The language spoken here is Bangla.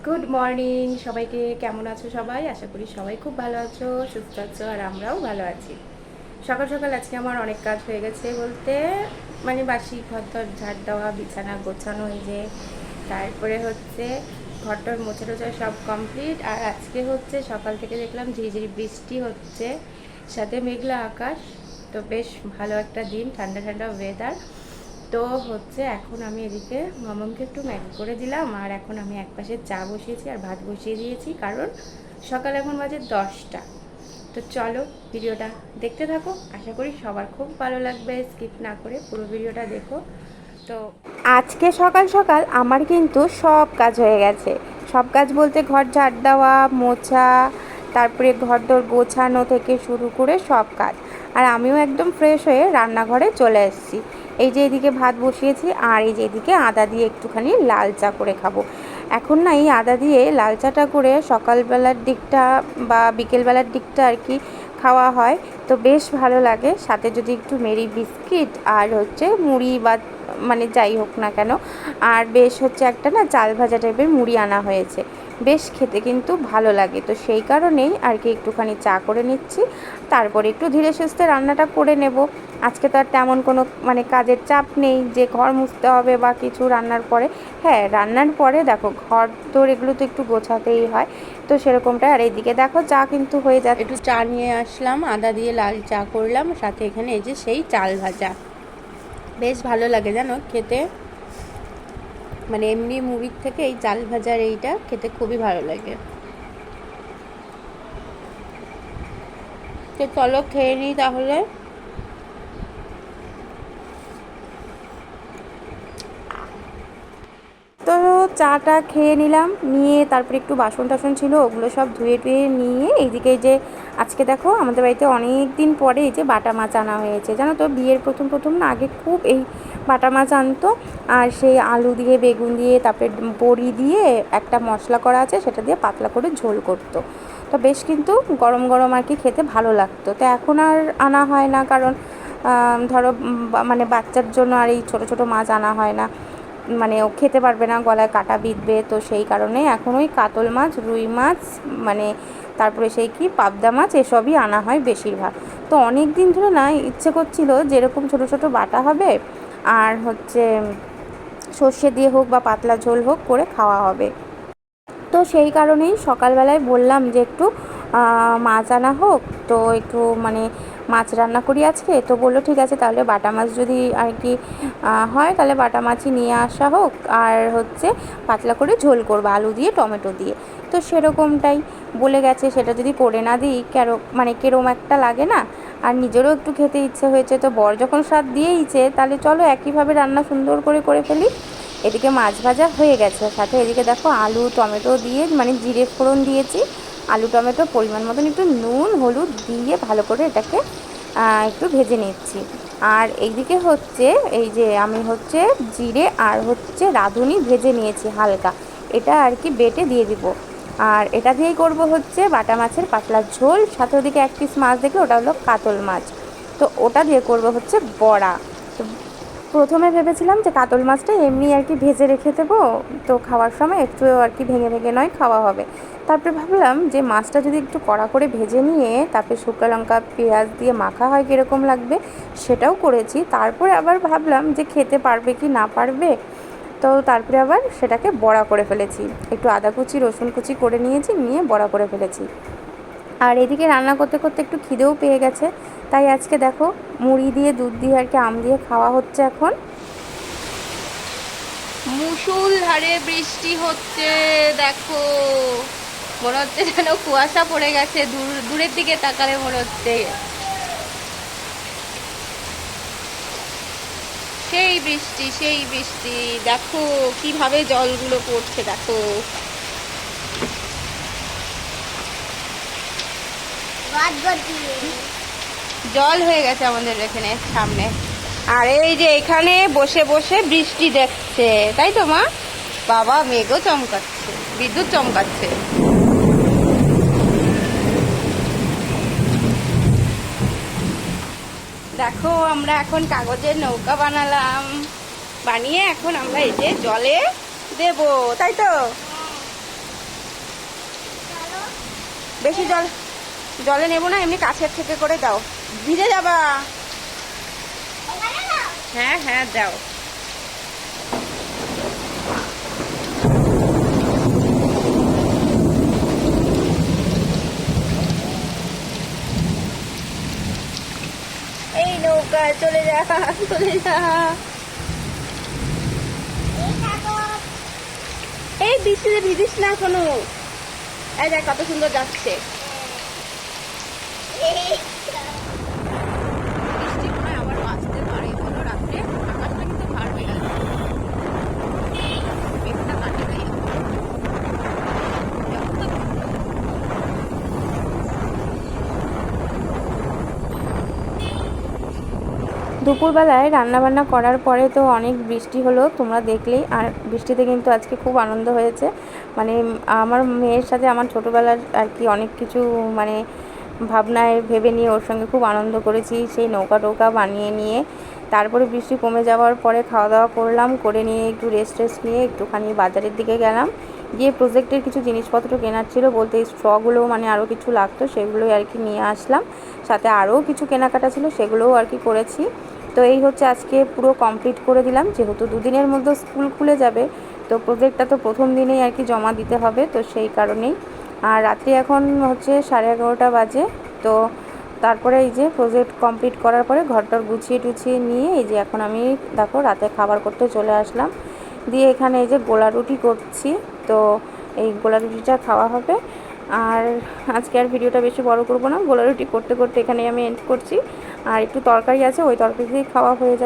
গুড মর্নিং সবাইকে। কেমন আছো সবাই? আশা করি সবাই খুব ভালো আছো, সুস্থ আছো, আর আমরাও ভালো আছি। সকাল সকাল আজকে আমার অনেক কাজ হয়ে গেছে বলতে মানে বাসি ঘর ঝাড় দেওয়া, বিছানা গোছানো, এই যে তারপরে হচ্ছে ঘরটার মোছা টোছা সব কমপ্লিট। আর আজকে হচ্ছে সকাল থেকে দেখলাম ঝিরিঝিরি বৃষ্টি হচ্ছে, সাথে মেঘলা আকাশ। তো বেশ ভালো একটা দিন, ঠান্ডা ঠান্ডা ওয়েদার। তো হচ্ছে এখন আমি এদিকে মামামকে একটু ম্যাগি করে দিলাম, আর এখন আমি একপাশে চা বসিয়েছি আর ভাত বসিয়ে দিয়েছি, কারণ সকাল এখন বাজে 10টা। তো চলো ভিডিওটা দেখতে থাকো, আশা করি সবার খুব ভালো লাগবে। স্কিপ না করে পুরো ভিডিওটা দেখো। তো আজকে সকাল সকাল আমার কিন্তু সব কাজ হয়ে গেছে। সব কাজ বলতে ঘর ঝাড় দেওয়া, মোছা, তারপরে ঘর দোর গোছানো থেকে শুরু করে সব কাজ। আর আমিও একদম ফ্রেশ হয়ে রান্নাঘরে চলে এসেছি। এই যে এদিকে ভাত বসিয়েছি, আর এই যে এদিকে আদা দিয়ে একটুখানি লাল চা করে খাবো। এখন না এই আদা দিয়ে লাল চাটা করে সকালবেলার দিকটা বা বিকেলবেলার দিকটা আর কি খাওয়া হয়, তো বেশ ভালো লাগে। সাথে যদি একটু মেরি বিস্কিট আর হচ্ছে মুড়ি বা মানে যাই হোক না কেন, আর বেশ হচ্ছে একটা না চাল ভাজা টাইপের মুড়ি আনা হয়েছে, বেশ খেতে কিন্তু ভালো লাগে। তো সেই কারণেই আর কি একটুখানি চা করে নিচ্ছি, তারপরে একটু ধীরে সুস্থে রান্নাটা করে নেব। আজকে তো আর তেমন কোনো মানে কাজের চাপ নেই যে ঘর মুছতে হবে বা কিছু রান্নার পরে। হ্যাঁ, রান্নার পরে দেখো ঘর তোর এগুলো তো একটু গোছাতেই হয়, তো সেরকমটা। আর এইদিকে দেখো চা কিন্তু হয়ে যাচ্ছে। একটু চা নিয়ে আসলাম, আদা দিয়ে লাল চা করলাম, সাথে এখানে এই যে সেই চাল ভাজা। বেশ ভালো লাগে জানো খেতে, মানে এমনি মুড়ির থেকে এই চাল ভাজার এইটা খেতে খুবই ভালো লাগে। তো চলো খেয়ে নিই তাহলে। তো চাটা খেয়ে নিলাম, নিয়ে তারপরে একটু বাসন টাসন ছিল ওগুলো সব ধুয়ে টুয়ে নিয়ে এইদিকে যে আজকে দেখো আমাদের বাড়িতে অনেক দিন পরে এই যে বাটা মাছ আনা হয়েছে। জানো তো বিয়ের প্রথম প্রথম না আগে খুব এই বাটা মাছ আনতো, আর সেই আলু দিয়ে বেগুন দিয়ে তারপরে বড়ি দিয়ে একটা মশলা করা আছে, সেটা দিয়ে পাতলা করে ঝোল করতো। তো বেশ কিন্তু গরম গরম আর কি খেতে ভালো লাগতো। তো এখন আর আনা হয় না, কারণ ধরো মানে বাচ্চার জন্য আর এই ছোটো ছোটো মাছ আনা হয় না, মানে ও খেতে পারবে না, গলায় কাটা বিঁধবে। তো সেই কারণে এখন ওই কাতল মাছ, রুই মাছ, মানে তারপরে সেই কি পাবদা মাছ, এসবই আনা হয় বেশিরভাগ। তো অনেক দিন ধরে না ইচ্ছে করছিল যেরকম ছোটো ছোটো বাটা হবে আর হচ্ছে সর্ষে দিয়ে হোক বা পাতলা ঝোল হোক করে খাওয়া হবে। তো সেই কারণেই সকালবেলায় বললাম যে একটু মাছ আনা হোক, তো একটু মানে মাছ রান্না করি আজকে। তো বললো ঠিক আছে, তাহলে বাটা মাছ যদি আর কি হয় তাহলে বাটা মাছই নিয়ে আসা হোক, আর হচ্ছে পাতলা করে ঝোল করবো আলু দিয়ে টমেটো দিয়ে। তো সেরকমটাই বলে গেছে, সেটা যদি করে না দিই মানে কেরম একটা লাগে না। আর নিজেরও একটু খেতে ইচ্ছে হয়েছে, তো বর যখন স্বাদ দিয়েইছে তাহলে চলো একইভাবে রান্না সুন্দর করে করে ফেলি। এদিকে মাছ ভাজা হয়ে গেছে, সাথে এদিকে দেখো আলু টমেটো দিয়ে মানে জিরে ফোড়ন দিয়েছি, আলু টমেটো পরিমাণ মতন একটু নুন হলুদ দিয়ে ভালো করে এটাকে একটু ভেজে নিচ্ছি। আর এইদিকে হচ্ছে এই যে আমি হচ্ছে জিরে আর হচ্ছে রাঁধুনি ভেজে নিয়েছি হালকা, এটা আর কি বেটে দিয়ে দিব। আর এটা দিয়েই করব হচ্ছে বাটা মাছের পাতলা ঝোল, সাথে ওদিকে এক পিস মাছ দেখলে ওটা হলো কাতল মাছ, তো ওটা দিয়ে করব হচ্ছে বড়া। তো প্রথমে ভেবেছিলাম যে কাতল মাছটা এমনি আর কি ভেজে রেখে দেবো, তো খাওয়ার সময় একটু আর কি ভেঙে ভেঙে নয় খাওয়া হবে। তারপরে ভাবলাম যে মাছটা যদি একটু কড়া করে ভেজে নিয়ে তারপরে শুকনো লঙ্কা পেঁয়াজ দিয়ে মাখা হয় কীরকম লাগবে, সেটাও করেছি। তারপরে আবার ভাবলাম যে খেতে পারবে কি না পারবে, তো তারপরে আবার সেটাকে বড়া করে ফেলেছি, একটু আদা কুচি রসুন কুচি করে নিয়েছি, নিয়ে বড়া করে ফেলেছি। আর এদিকে রান্না করতে করতে একটু খিদেও পেয়ে গেছে, তাই আজকে দেখো মুড়ি দিয়ে দুধ দিয়ে আর কি আম দিয়ে খাওয়া হচ্ছে। এখন মুষলধারে বৃষ্টি হচ্ছে, দেখো মনে হচ্ছে যেন কুয়াশা পড়ে গেছে, দূরের দিকে তাকালে মনে হচ্ছে সেই বৃষ্টি সেই বৃষ্টি। দেখো কিভাবে জলগুলো পড়ছে, দেখো জল হয়ে গেছে আমাদের এখানে সামনে। আর এই যে এখানে বসে বসে বৃষ্টি দেখছে, তাই তো মা? বাবা মেঘও চমকাচ্ছে, বিদ্যুৎ চমকাচ্ছে। দেখো আমরা এখন কাগজের নৌকা বানালাম, বানিয়ে এখন আমরা এই যে জলে দেব, তাই তো? বেশি জলে নেবো না, এমনি কাছের থেকে করে দাও, ভিজে যাবা। হ্যাঁ হ্যাঁ দাও। এই নৌকা চলে যা, চলে যা। এই বৃষ্টিতে ভিজিস না কোনো। এই দেখ কত সুন্দর যাচ্ছে। বৃষ্টি মনে হয় আবার আসতে পারে, বলো রাত্রে আকাশটা কিন্তু ভার হয়ে গেল, মেঘটা কাটে নাই। দুপুরবেলায় রান্নাবান্না করার পরে তো অনেক বৃষ্টি হলো, তোমরা দেখলেই। আর বৃষ্টিতে কিন্তু আজকে খুব আনন্দ হয়েছে, মানে আমার মেয়ের সাথে আমার ছোটোবেলার আর কি অনেক কিছু মানে ভাবনায় ভেবে নিয়ে ওর সঙ্গে খুব আনন্দ করেছি, সেই নৌকা টোকা বানিয়ে নিয়ে। তারপরে বৃষ্টি কমে যাওয়ার পরে খাওয়া দাওয়া করলাম, করে নিয়ে একটু রেস্ট নিয়ে একটুখানি বাজারের দিকে গেলাম, গিয়ে প্রজেক্টের কিছু জিনিসপত্র কেনার ছিল, বলতে এই স্ট্রগুলো মানে আরও কিছু লাগতো, সেগুলোই আর কি নিয়ে আসলাম। সাথে আরও কিছু কেনাকাটা ছিল, সেগুলোও আর কি করেছি। তো এই হচ্ছে আজকে পুরো কমপ্লিট করে দিলাম, যেহেতু দুদিনের মধ্যে স্কুল খুলে যাবে, তো প্রজেক্টটা তো প্রথম দিনেই আর কি জমা দিতে হবে, তো সেই কারণেই। আর রাত্রি এখন হচ্ছে 11:30 বাজে। তো তারপরে এই যে প্রজেক্ট কমপ্লিট করার পরে ঘরটর গুছিয়ে টুছিয়ে নিয়ে এই যে এখন আমি দেখো রাতে খাবার করতে চলে আসলাম। দিয়ে এখানে এই যে গোলা রুটি করছি, তো এই গোলা রুটিটা খাওয়া হবে। আর আজকে আর ভিডিওটা বেশি বড় করব না, গোলা রুটি করতে করতে এখানে আমি এন্ড করছি। আর একটু তরকারি আছে, ওই তরকারি দিয়ে খাওয়া হয়ে যাবে।